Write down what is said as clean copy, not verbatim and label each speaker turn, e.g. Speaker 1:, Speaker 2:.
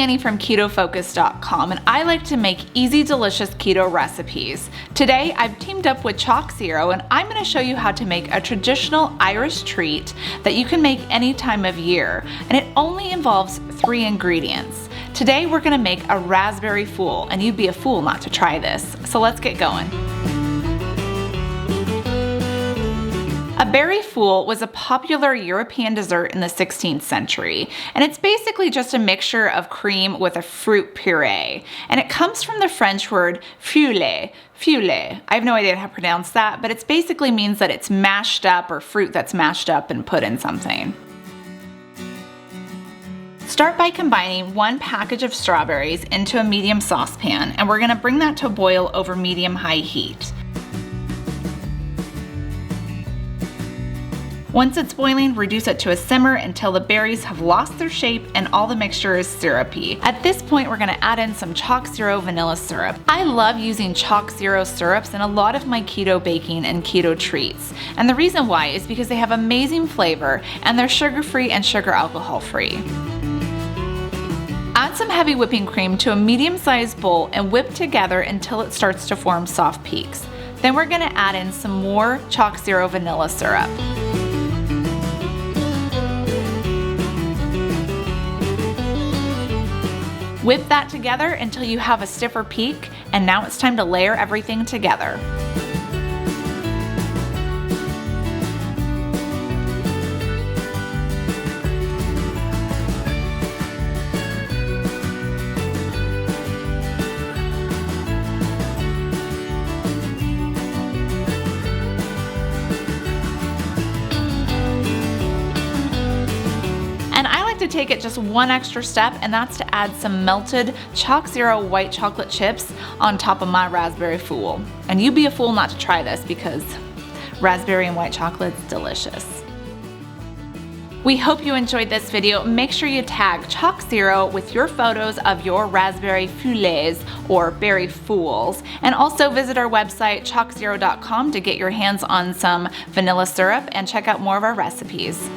Speaker 1: Annie from KetoFocus.com, and I like to make easy, delicious keto recipes. Today, I've teamed up with ChocZero, and I'm going to show you how to make a traditional Irish treat that you can make any time of year, and it only involves 3 ingredients. Today, we're going to make a raspberry fool, and you'd be a fool not to try this. So let's get going. A berry fool was a popular European dessert in the 16th century, and it's basically just a mixture of cream with a fruit puree. And it comes from the French word feuille. I have no idea how to pronounce that, but it basically means that it's mashed up, or fruit that's mashed up and put in something. Start by combining 1 package of strawberries into a medium saucepan, and we're going to bring that to a boil over medium-high heat. Once it's boiling, reduce it to a simmer until the berries have lost their shape and all the mixture is syrupy. At this point, we're going to add in some ChocZero vanilla syrup. I love using ChocZero syrups in a lot of my keto baking and keto treats. And the reason why is because they have amazing flavor and they're sugar-free and sugar alcohol-free. Add some heavy whipping cream to a medium-sized bowl and whip together until it starts to form soft peaks. Then we're going to add in some more ChocZero vanilla syrup. Whip that together until you have a stiffer peak, and now it's time to layer everything together. To take it just one extra step, and that's to add some melted ChocZero white chocolate chips on top of my raspberry fool. And you'd be a fool not to try this because raspberry and white chocolate's delicious. We hope you enjoyed this video. Make sure you tag ChocZero with your photos of your raspberry foules or berry fools, and also visit our website ChocZero.com to get your hands on some vanilla syrup and check out more of our recipes.